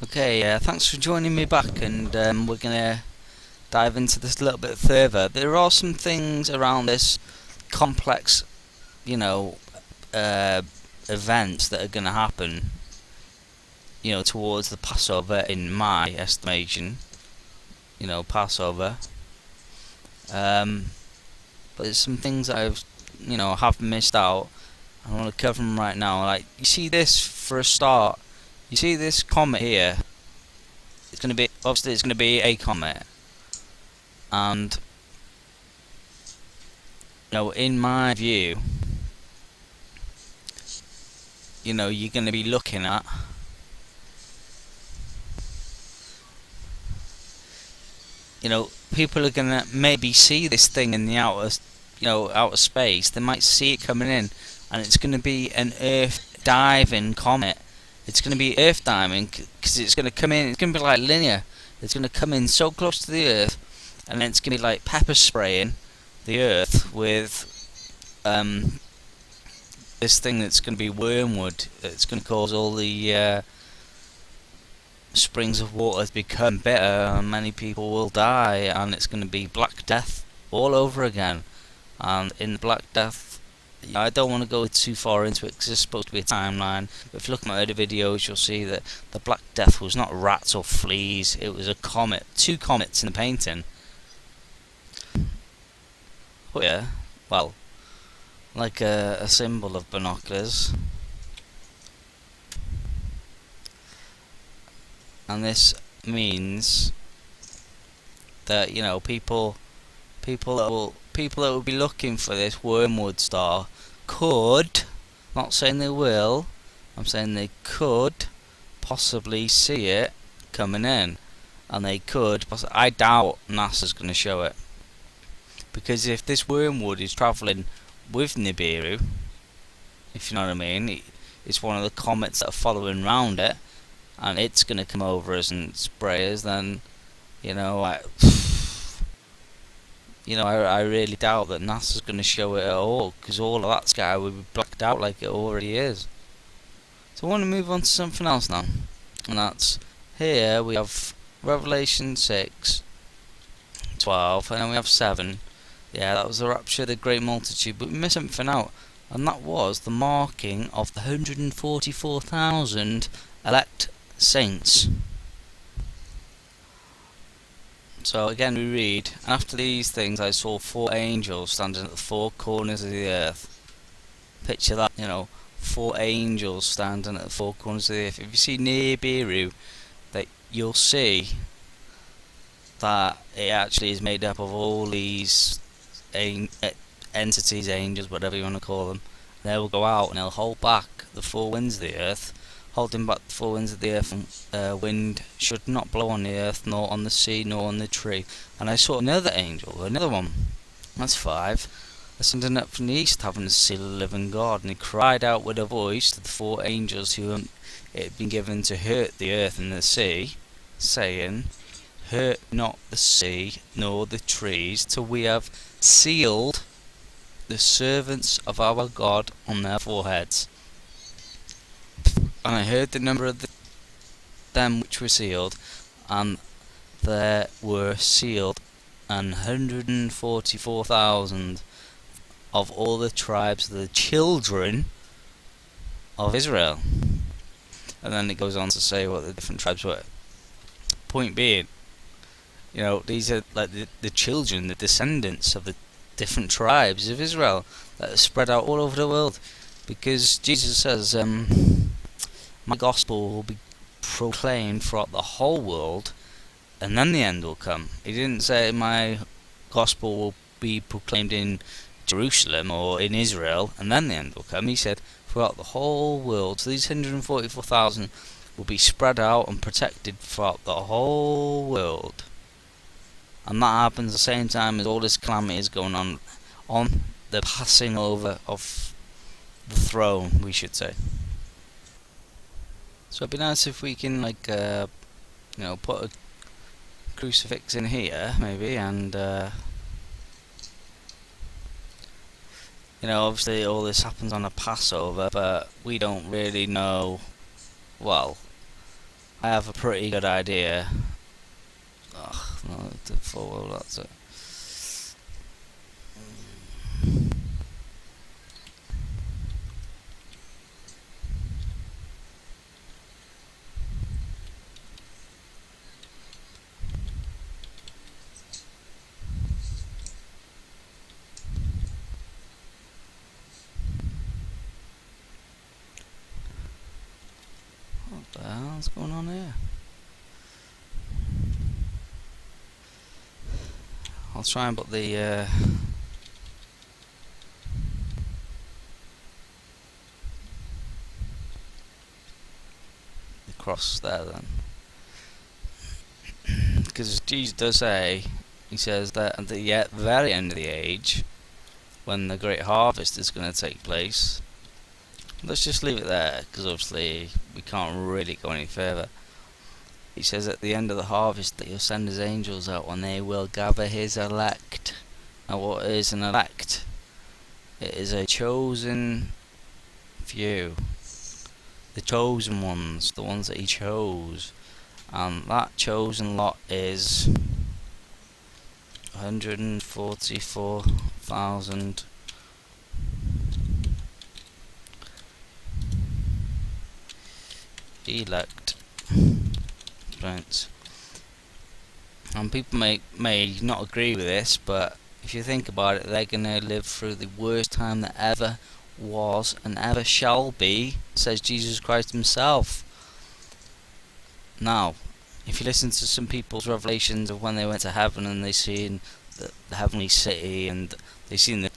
Okay, thanks for joining me back, and we're gonna dive into this a little bit further. There are some things around this complex, you know, uh, events that are gonna happen, towards the Passover, in my estimation. Passover. Um, but there's some things that have missed out. I want to cover them right now. Like, you see this for a start. You see this comet here. It's gonna be a comet, and in my view, you're gonna be looking at, people are gonna maybe see this thing in the outer space. They might see it coming in, and it's gonna be an Earth diving comet. It's gonna be Earth diving because it's gonna come in. It's gonna be like linear. It's gonna come in so close to the Earth, and then it's gonna be like pepper spraying the Earth with this thing that's gonna be wormwood. It's gonna cause all the springs of water to become bitter, and many people will die, and it's going to be Black Death all over again. And in the Black Death, I don't want to go too far into it because it's supposed to be a timeline, but if you look at my other videos, you'll see that the Black Death was not rats or fleas, it was a comet, two comets in the painting. Oh yeah, well, like a symbol of binoculars. And this means that people that will be looking for this Wormwood star could, not saying they will, I'm saying they could possibly see it coming in, and they could I doubt NASA's going to show it, because if this Wormwood is travelling with Nibiru, if you know what I mean, it's one of the comets that are following round it, and it's going to come over us and spray us, then I really doubt that NASA's going to show it at all, because all of that sky will be blacked out like it already is. So I want to move on to something else now, and that's here we have Revelation 6:12, and then we have 7. Yeah, that was the rapture of the great multitude, but we missed something out, and that was the marking of the 144,000 elect saints. So again we read, after these things I saw 4 angels standing at the 4 corners of the earth. Picture that, 4 angels standing at the 4 corners of the earth. If you see Nibiru, that you'll see that it actually is made up of all these entities, angels, whatever you want to call them. They will go out and they'll hold back the 4 winds of the earth. Holding back the 4 winds of the earth, and wind should not blow on the earth, nor on the sea, nor on the tree. And I saw another angel, another one, that's 5, ascending up from the east, having the seal of the living God, and he cried out with a voice to the 4 angels who it had been given to hurt the earth and the sea, saying, hurt not the sea, nor the trees, till we have sealed the servants of our God on their foreheads. And I heard the number of them which were sealed, and there were sealed 144,000 of all the tribes of the children of Israel. And then it goes on to say what the different tribes were. Point being, these are like the children, the descendants of the different tribes of Israel that are spread out all over the world, because Jesus says, my gospel will be proclaimed throughout the whole world, and then the end will come. He didn't say my gospel will be proclaimed in Jerusalem or in Israel, and then the end will come. He said throughout the whole world. So these 144,000 will be spread out and protected throughout the whole world. And that happens at the same time as all this calamity is going on the passing over of the throne, we should say. So it'd be nice if we can put a crucifix in here maybe, and obviously all this happens on a Passover, but we don't really know. Well, I have a pretty good idea. Ugh, no, the full, that's it. What the hell's going on here? I'll try and put the cross there then, because Jesus does say, he says that at the very end of the age, when the great harvest is going to take place. Let's just leave it there, because obviously we can't really go any further. He says at the end of the harvest that he'll send his angels out and they will gather his elect. Now what is an elect? It is a chosen few. The chosen ones, the ones that he chose. And that chosen lot is 144,000 elect. Right. And people may not agree with this, but if you think about it, they're going to live through the worst time that ever was and ever shall be, says Jesus Christ himself. Now, if you listen to some people's revelations of when they went to heaven and they seen the heavenly city and they seen the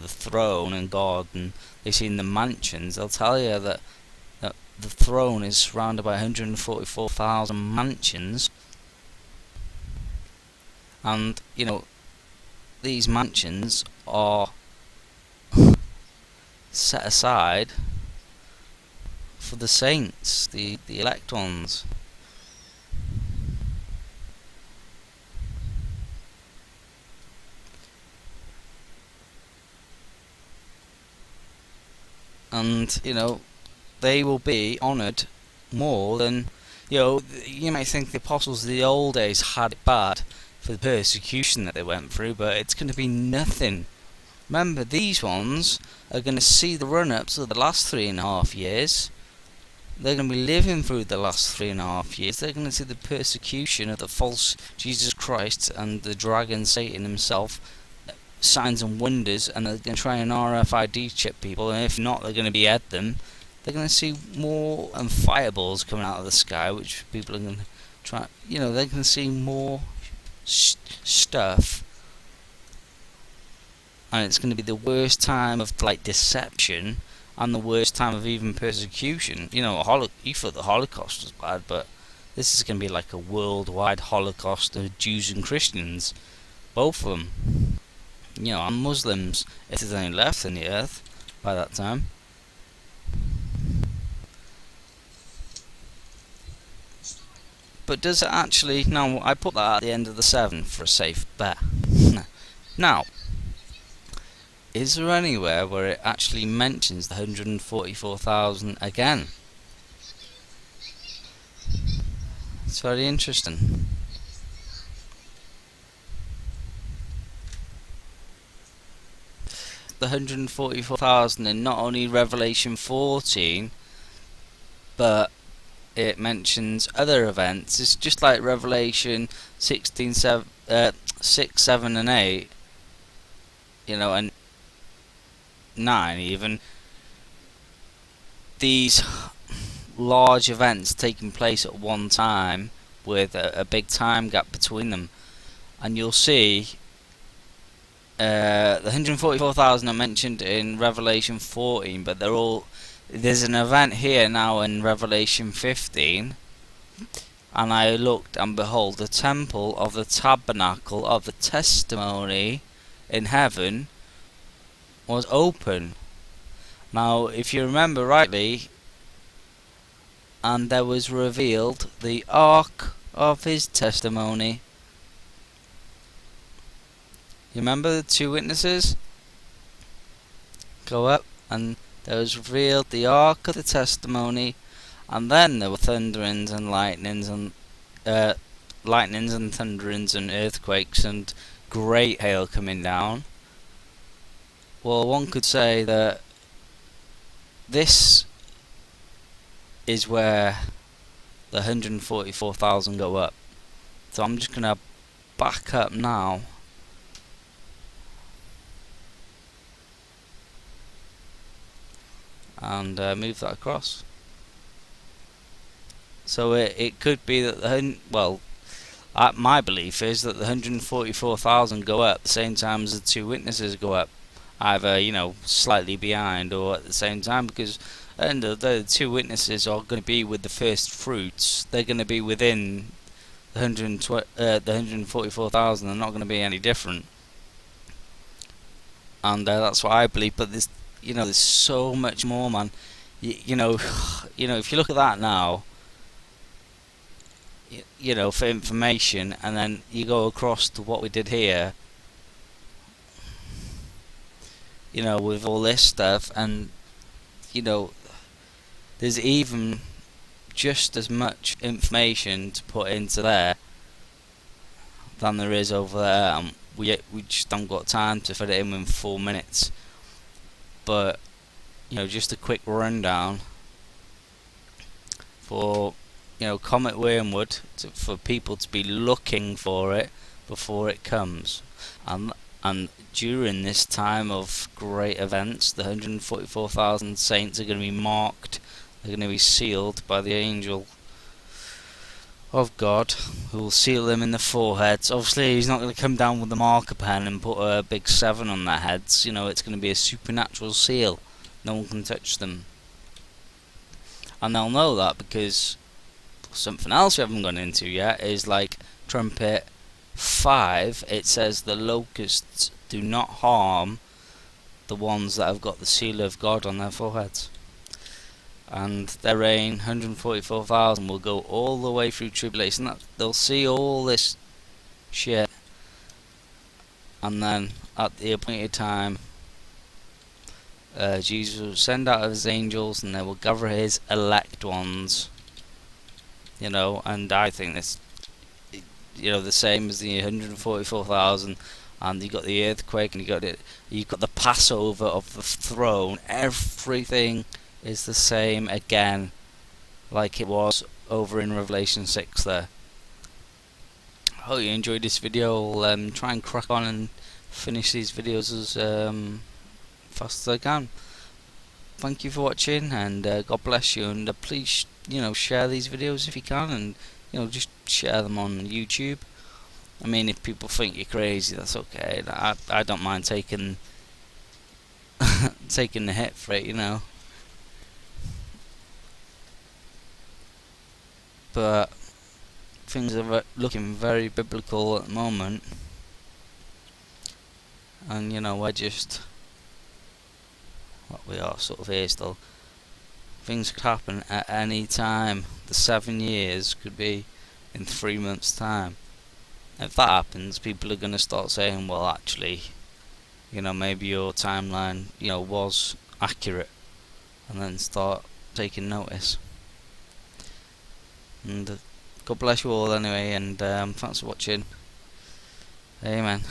throne and God and they seen the mansions, they'll tell you that the throne is surrounded by 144,000 mansions, and these mansions are set aside for the saints, the elect ones. And they will be honoured more than, you might think the apostles of the old days had it bad for the persecution that they went through, but it's going to be nothing. Remember, these ones are going to see the run-ups of the last 3.5 years. They're going to be living through the last 3.5 years. They're going to see the persecution of the false Jesus Christ and the dragon Satan himself, signs and wonders, and they're going to try and RFID chip people, and if not, they're going to behead them. They're going to see more and fireballs coming out of the sky, which people are going to try. They're going to see more stuff, and it's going to be the worst time of deception and the worst time of even persecution. You thought the Holocaust was bad, but this is going to be like a worldwide Holocaust of Jews and Christians, both of them. And Muslims, if there's any left in the earth by that time. But does it actually... Now, I put that at the end of the 7 for a safe bet. Now, is there anywhere where it actually mentions the 144,000 again? It's very interesting. The 144,000 in not only Revelation 14, but it mentions other events. It's just like Revelation 16, 6, 7 and 8, and 9 even. These large events taking place at one time with a big time gap between them, and you'll see the 144,000 are mentioned in Revelation 14, but there's an event here now in Revelation 15, and I looked, and behold, the temple of the tabernacle of the testimony in heaven was open. Now, if you remember rightly, and there was revealed the ark of his testimony. You remember the 2 witnesses? Go up, and there was revealed the ark of the testimony, And then there were thunderings and lightnings and thunderings and earthquakes and great hail coming down. Well, one could say that this is where the 144,000 go up. So I'm just gonna back up now and move that across. So it could be that my belief is that the 144,000 go up at the same time as the two witnesses go up, either slightly behind or at the same time, because and the two witnesses are going to be with the first fruits. They're going to be within the 144,000. They're not going to be any different, and that's what I believe. But there's so much more, man. If you look at that now, for information, and then you go across to what we did here, with all this stuff, and there's even just as much information to put into there than there is over there. We just don't got time to fit it in 4 minutes. But just a quick rundown for Comet Wormwood, for people to be looking for it before it comes, and during this time of great events, the 144,000 saints are going to be marked. They're going to be sealed by the angel of God, who will seal them in the foreheads. Obviously, he's not going to come down with the marker pen and put a big 7 on their heads. It's going to be a supernatural seal. No one can touch them. And they'll know that because something else we haven't gone into yet is like trumpet 5. It says the locusts do not harm the ones that have got the seal of God on their foreheads. And their reign, 144,000, will go all the way through tribulation. They'll see all this shit, and then at the appointed time, Jesus will send out his angels, and they will gather his elect ones. And I think this, the same as the 144,000, and you got the earthquake, and you got the Passover of the throne. Everything is the same again, like it was over in Revelation 6 there. Hope you enjoyed this video. I'll try and crack on and finish these videos as fast as I can. Thank you for watching, and God bless you, and please share these videos if you can, and just share them on YouTube. I mean, if people think you're crazy, that's okay. I don't mind taking taking the hit for it, But things are looking very biblical at the moment, and we are sort of here still. Things could happen at any time. The 7 years could be in 3 months' time. If that happens, people are going to start saying, well, actually, maybe your timeline, was accurate, and then start taking notice. And God bless you all anyway, and thanks for watching. Amen.